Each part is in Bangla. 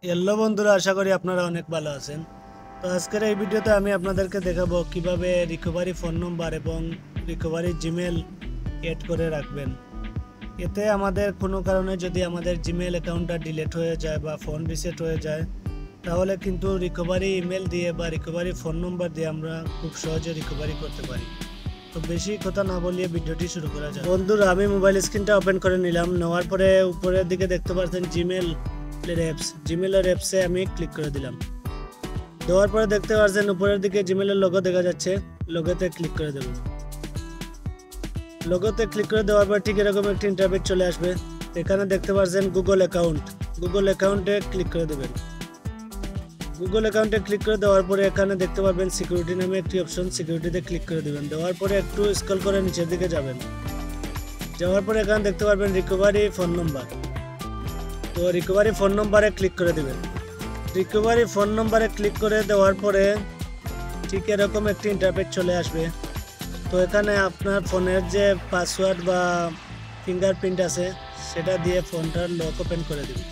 হ্যালো বন্ধুরা, আশা করি আপনারা অনেক ভালো আছেন। তো আজকের এই ভিডিওতে আমি আপনাদেরকে দেখাবো কিভাবে রিকভারি ফোন নম্বর এবং রিকভারি জিমেল এড করে রাখবেন। এতে আমাদের কোনো কারণে যদি আমাদের জিমেল অ্যাকাউন্টটা ডিলিট হয়ে যায় বা ফোন রিসেট হয়ে যায়, তাহলে কিন্তু রিকভারি ইমেল দিয়ে বা রিকভারি ফোন নম্বর দিয়ে আমরা খুব সহজে রিকভারি করতে পারি। তো বেশি কথা না বলিয়ে ভিডিওটি শুরু করা যাক। বন্ধুরা, আমি মোবাইল স্ক্রিনটা ওপেন করে নিলাম। নেওয়ার পরে উপরের দিকে দেখতে পাচ্ছেন জিমেলের অ্যাপসে আমি ক্লিক করে দিলাম। দেওয়ার পরে দেখতে পাচ্ছেন উপরের দিকে জিমেলের লোগো দেখা যাচ্ছে। লোগোতে ক্লিক করে দেব। লোগোতে ক্লিক করে দেওয়ার পর ঠিক এরকম একটি ইন্টারফেস চলে আসবে। এখানে দেখতে পাচ্ছেন গুগল অ্যাকাউন্টে ক্লিক করে দেবেন। গুগল অ্যাকাউন্টে ক্লিক করে দেওয়ার পরে এখানে দেখতে পাবেন সিকিউরিটি নামে একটি অপশন, সিকিউরিটিতে ক্লিক করে দেবেন। দেওয়ার পরে একটু স্ক্রল করে নিচের দিকে যাবেন। যাওয়ার পরে এখানে দেখতে পারবেন রিকভারি ফোন নম্বর। তো রিকভারি ফোন নম্বরে ক্লিক করে দেবেন। রিকভারি ফোন নম্বরে ক্লিক করে দেওয়ার পরে ঠিক এরকম একটি ইন্টারফেস চলে আসবে। তো এখানে আপনার ফোনের যে পাসওয়ার্ড বা ফিঙ্গারপ্রিন্ট আছে সেটা দিয়ে ফোনটার লক ওপেন করে দেবেন।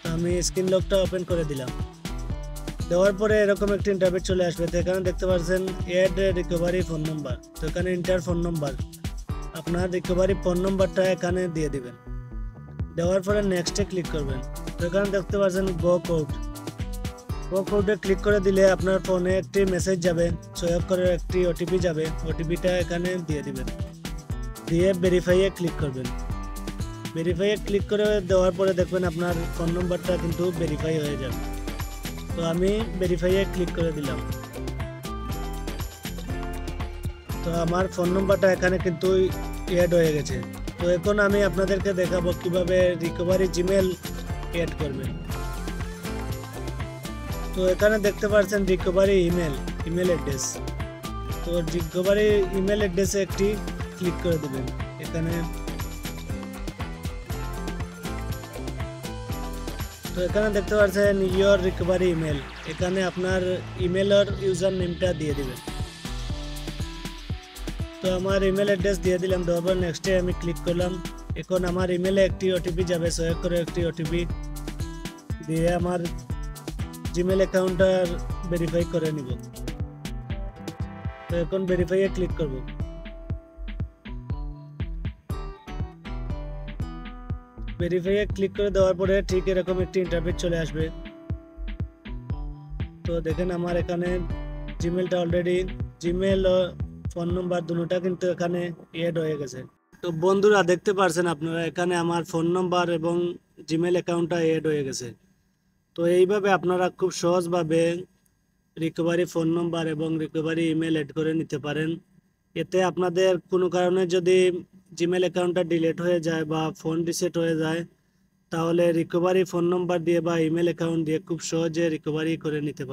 তো আমি স্ক্রিন লকটা ওপেন করে দিলাম। দেওয়ার পরে এরকম একটি ইন্টারফেস চলে আসবে। তো এখানে দেখতে পাচ্ছেন এড রিকভারি ফোন নম্বর। তো এখানে ইন্টার ফোন নম্বর, আপনার রিকভারি ফোন নম্বরটা এখানে দিয়ে দিবেন। দেওয়ার পরে নেক্সটে ক্লিক করবেন। তো এখানে দেখতে পাচ্ছেন গো কোডে ক্লিক করে দিলে আপনার ফোনে একটি মেসেজ যাবে, সহায়ক করে একটি ওটিপি যাবে। ওটিপিটা এখানে দিয়ে দিবেন, দিয়ে ভেরিফাইয়ে ক্লিক করবেন। ভেরিফাইয়ে ক্লিক করে দেওয়ার পরে দেখবেন আপনার ফোন নম্বরটা কিন্তু ভেরিফাই হয়ে যাবে। তো আমি ভেরিফাইয়ে ক্লিক করে দিলাম। তো আমার ফোন নম্বরটা এখানে কিন্তু এড হয়ে গেছে। তো এখন আমি আপনাদেরকে দেখাবো কিভাবে রিকভারি জিমেল এড করবেন। তো এখানে দেখতে পাচ্ছেন রিকভারি ইমেল অ্যাড্রেস। তো রিকভারি ইমেল অ্যাড্রেসে একটি ক্লিক করে দেবেন। এখানে তো এখানে দেখতে পাচ্ছেন ইয়োর রিকভারি ইমেল। এখানে আপনার ইমেলের ইউজার নেমটা দিয়ে দিবেন। তো আমার ইমেল অ্যাড্রেস দিয়ে দিলাম। দেওয়ার পর নেক্সটে আমি ক্লিক করলাম। এখন আমার ইমেলে একটি ওটিপি যাবে, সহায়ক করে একটি ওটিপি দিয়ে আমার জিমেল অ্যাকাউন্টটা ভেরিফাই করে নিব। তো এখন ভেরিফাইয়ে ক্লিক করব। ভেরিফাইয়ে ক্লিক করে দেওয়ার পরে ঠিক এরকম একটি ইন্টারফেস চলে আসবে। তো দেখেন আমার এখানে জিমেলটা অলরেডি, জিমেল ও ফোন নম্বর দুটোটা কিন্তু এখানে এড হয়ে গেছে। তো বন্ধুরা, দেখতে পারছেন আপনারা এখানে আমার ফোন নম্বর এবং জিমেল অ্যাকাউন্টটা এড হয়ে গেছে। তো এইভাবে আপনারা খুব সহজভাবে রিকভারি ফোন নম্বর এবং রিকভারি ইমেল এড করে নিতে পারেন। এতে আপনাদের কোনো কারণে যদি জিমেল অ্যাকাউন্টটা ডিলিট হয়ে যায় বা ফোন রিসেট হয়ে যায়, তাহলে রিকভারি ফোন নম্বর দিয়ে বা ইমেল অ্যাকাউন্ট দিয়ে খুব সহজে রিকভারি করে নিতে পারেন।